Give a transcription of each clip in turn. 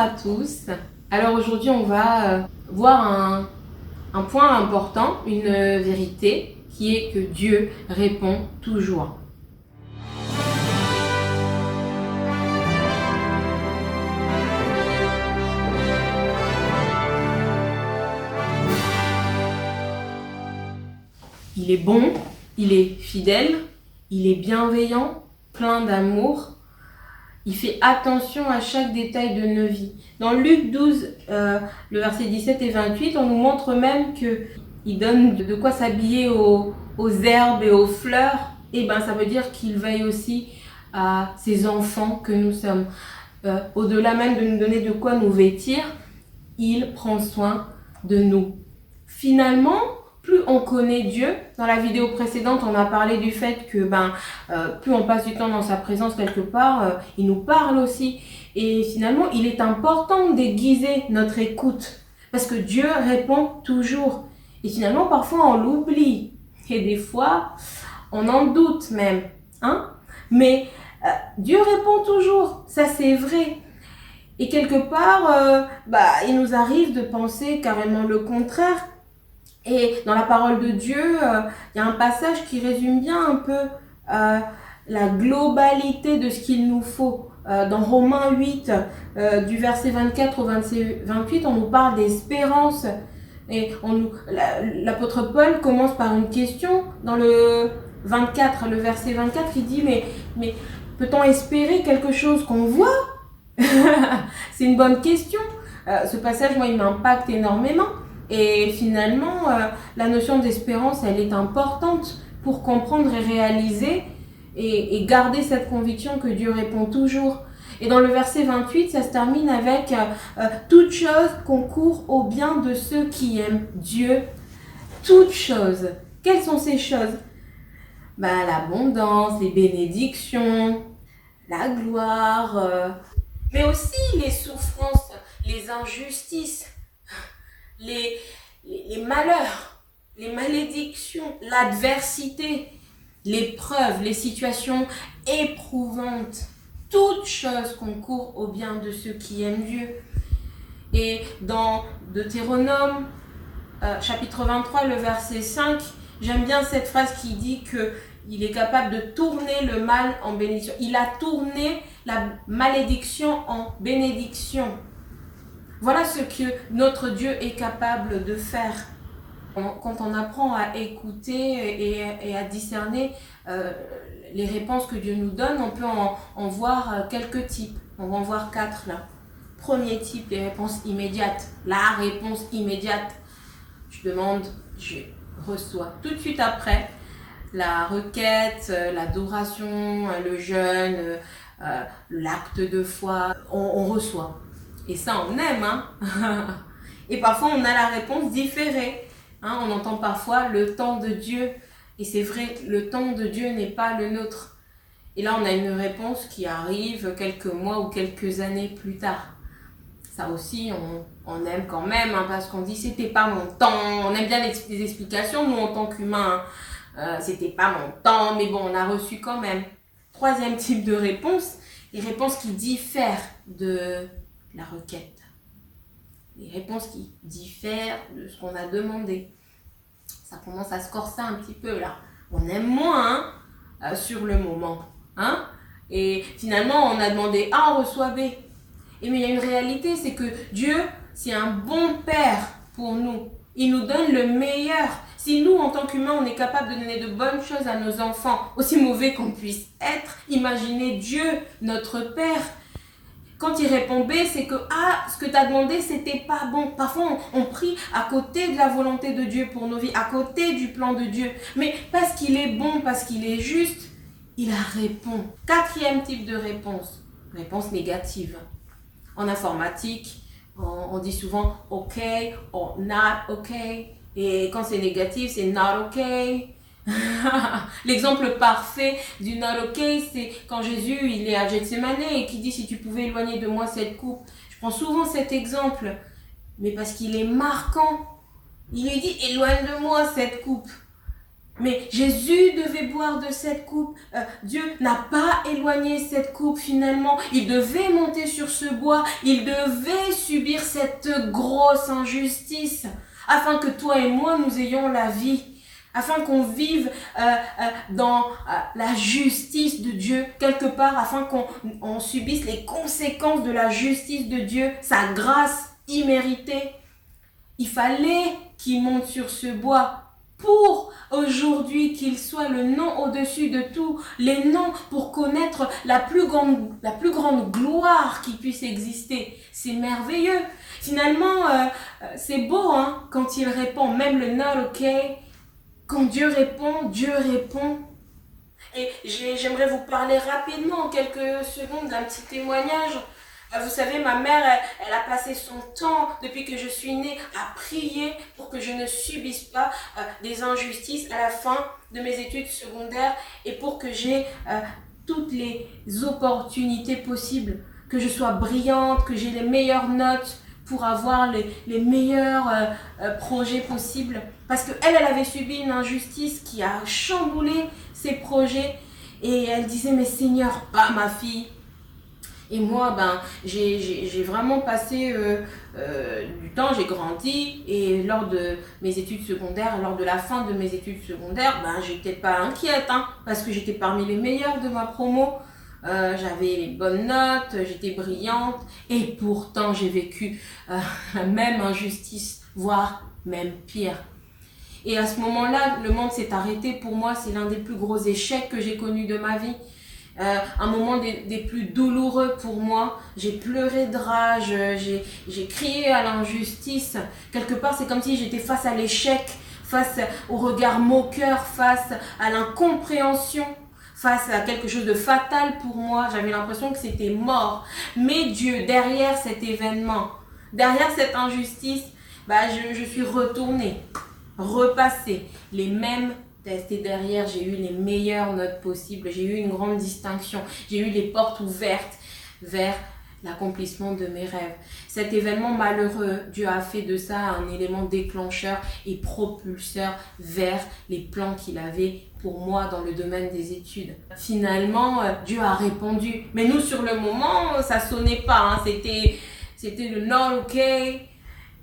à tous. Alors aujourd'hui on va voir un point important, une vérité qui est que Dieu répond toujours. Il est bon, il est fidèle, il est bienveillant, plein d'amour. Il fait attention à chaque détail de nos vies. Dans Luc 12, le verset 17 et 28, on nous montre même qu'il donne de quoi s'habiller aux herbes et aux fleurs. Et ben, ça veut dire qu'il veille aussi à ses enfants que nous sommes. Au-delà même de nous donner de quoi nous vêtir, il prend soin de nous. Finalement, plus on connaît Dieu, dans la vidéo précédente, on a parlé du fait que plus on passe du temps dans sa présence quelque part, il nous parle aussi. Et finalement, il est important d'aiguiser notre écoute, parce que Dieu répond toujours. Et finalement, parfois, on l'oublie. Et des fois, on en doute même. Mais Dieu répond toujours, ça c'est vrai. Et quelque part, il nous arrive de penser carrément le contraire. Et dans la parole de Dieu, il y a un passage qui résume bien un peu la globalité de ce qu'il nous faut. Dans Romains 8, du verset 24 au verset 28, on nous parle d'espérance. Et l'apôtre Paul commence par une question. Dans le verset 24, il dit mais peut-on espérer quelque chose qu'on voit? C'est une bonne question. Ce passage, moi, il m'impacte énormément. Et finalement, la notion d'espérance, elle est importante pour comprendre et réaliser et garder cette conviction que Dieu répond toujours. Et dans le verset 28, ça se termine avec « Toute chose concourt au bien de ceux qui aiment Dieu. » Toutes choses. Quelles sont ces choses? L'abondance, les bénédictions, la gloire, mais aussi les souffrances, les injustices. Les malheurs, les malédictions, l'adversité, l'épreuve, les situations éprouvantes, toutes choses concourent au bien de ceux qui aiment Dieu. Et dans Deutéronome, chapitre 23, le verset 5, j'aime bien cette phrase qui dit qu'il est capable de tourner le mal en bénédiction. Il a tourné la malédiction en bénédiction. Voilà ce que notre Dieu est capable de faire. Quand on apprend à écouter et à discerner les réponses que Dieu nous donne, on peut en voir quelques types. On va en voir 4 là. Premier type, les réponses immédiates. La réponse immédiate. Je demande, je reçois. Tout de suite après, la requête, l'adoration, le jeûne, l'acte de foi, on reçoit. Et ça, on aime, Et parfois, on a la réponse différée. On entend parfois le temps de Dieu. Et c'est vrai, le temps de Dieu n'est pas le nôtre. Et là, on a une réponse qui arrive quelques mois ou quelques années plus tard. Ça aussi, on aime quand même, parce qu'on dit, c'était pas mon temps. On aime bien les explications, nous, en tant qu'humains. C'était pas mon temps, mais bon, on a reçu quand même. Troisième type de réponse, les réponses qui diffèrent de la requête. Les réponses qui diffèrent de ce qu'on a demandé. Ça commence à se corser un petit peu là. On aime moins sur le moment. Et finalement, on a demandé A, on reçoit B. Mais il y a une réalité, c'est que Dieu, c'est un bon Père pour nous. Il nous donne le meilleur. Si nous, en tant qu'humains, on est capable de donner de bonnes choses à nos enfants, aussi mauvais qu'on puisse être, imaginez Dieu, notre Père. Quand il répond B, c'est que ce que tu as demandé, c'était pas bon. Parfois, on prie à côté de la volonté de Dieu pour nos vies, à côté du plan de Dieu. Mais parce qu'il est bon, parce qu'il est juste, il répond. Quatrième type de réponse, réponse négative. En informatique, on dit souvent OK ou not OK. Et quand c'est négatif, c'est not OK. L'exemple parfait du not OK, c'est quand Jésus il est à Gethsémane et qui dit si tu pouvais éloigner de moi cette coupe. Je prends souvent cet exemple, mais parce qu'il est marquant. Il lui dit éloigne de moi cette coupe. Mais Jésus devait boire de cette coupe. Dieu n'a pas éloigné cette coupe finalement. Il devait monter sur ce bois. Il devait subir cette grosse injustice afin que toi et moi nous ayons la vie. Afin qu'on vive dans la justice de Dieu quelque part. Afin qu'on subisse les conséquences de la justice de Dieu. Sa grâce imméritée. Il fallait qu'il monte sur ce bois. Pour aujourd'hui qu'il soit le nom au-dessus de tous les noms, pour connaître la plus grande gloire qui puisse exister. C'est merveilleux. Finalement, c'est beau hein, quand il répond, même le not ok. Quand Dieu répond, Dieu répond. Et j'aimerais vous parler rapidement en quelques secondes d'un petit témoignage. Vous savez, ma mère, elle a passé son temps, depuis que je suis née, à prier pour que je ne subisse pas des injustices à la fin de mes études secondaires et pour que j'ai toutes les opportunités possibles, que je sois brillante, que j'ai les meilleures notes pour avoir les meilleurs projets possibles. Parce qu'elle avait subi une injustice qui a chamboulé ses projets et elle disait « Mais Seigneur, pas ma fille !» Et moi, j'ai vraiment passé du temps, j'ai grandi et lors de mes études secondaires, lors de la fin de mes études secondaires, j'étais pas inquiète parce que j'étais parmi les meilleures de ma promo. J'avais les bonnes notes, j'étais brillante et pourtant j'ai vécu la même injustice, voire même pire. Et à ce moment-là, le monde s'est arrêté. Pour moi, c'est l'un des plus gros échecs que j'ai connus de ma vie. Un moment des plus douloureux pour moi. J'ai pleuré de rage, j'ai crié à l'injustice. Quelque part, c'est comme si j'étais face à l'échec, face au regard moqueur, face à l'incompréhension, face à quelque chose de fatal pour moi. J'avais l'impression que c'était mort. Mais Dieu, derrière cet événement, derrière cette injustice, je suis retournée, repassée les mêmes tests et derrière j'ai eu les meilleures notes possibles, j'ai eu une grande distinction, j'ai eu les portes ouvertes vers l'accomplissement de mes rêves. Cet événement malheureux, Dieu a fait de ça un élément déclencheur et propulseur vers les plans qu'il avait pour moi dans le domaine des études. Finalement, Dieu a répondu. Mais nous, sur le moment, ça sonnait pas. C'était le non, ok.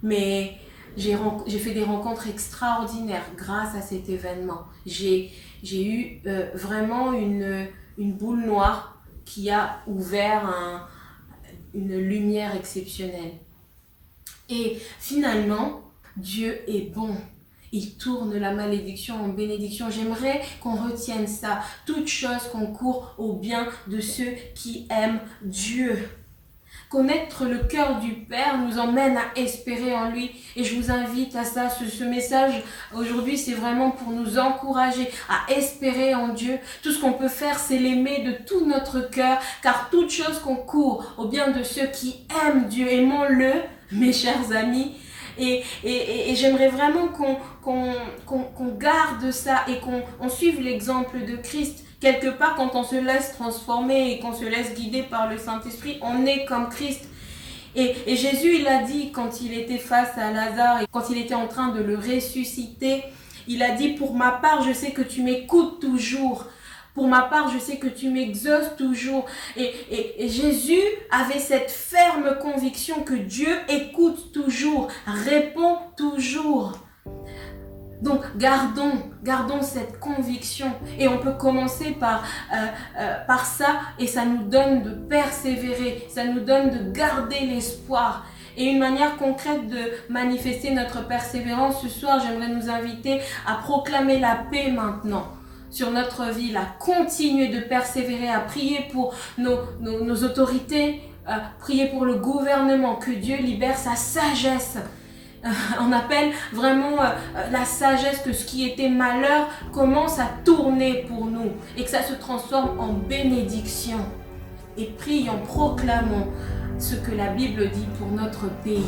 Mais j'ai fait des rencontres extraordinaires grâce à cet événement. J'ai eu vraiment une boule noire qui a ouvert une lumière exceptionnelle. Et finalement, Dieu est bon. Il tourne la malédiction en bénédiction. J'aimerais qu'on retienne ça. Toute chose concourt au bien de ceux qui aiment Dieu. Connaître le cœur du Père nous emmène à espérer en lui. Et je vous invite à ça. Ce message aujourd'hui, c'est vraiment pour nous encourager à espérer en Dieu. Tout ce qu'on peut faire, c'est l'aimer de tout notre cœur. Car toute chose concourt au bien de ceux qui aiment Dieu. Aimons-le, mes chers amis. Et j'aimerais vraiment qu'on garde ça et qu'on suive l'exemple de Christ. Quelque part, quand on se laisse transformer et qu'on se laisse guider par le Saint-Esprit, on est comme Christ. Et Jésus, il a dit, quand il était face à Lazare et quand il était en train de le ressusciter, il a dit, pour ma part, je sais que tu m'écoutes toujours. Pour ma part, je sais que tu m'exauces toujours. Et Jésus avait cette ferme conviction que Dieu écoute toujours, répond toujours. Donc, gardons cette conviction. Et on peut commencer par ça et ça nous donne de persévérer, ça nous donne de garder l'espoir. Et une manière concrète de manifester notre persévérance ce soir, j'aimerais nous inviter à proclamer la paix maintenant sur notre vie, à continuer de persévérer, à prier pour nos autorités, prier pour le gouvernement, que Dieu libère sa sagesse. On appelle vraiment la sagesse, que ce qui était malheur commence à tourner pour nous et que ça se transforme en bénédiction. Et prions, proclamons ce que la Bible dit pour notre pays.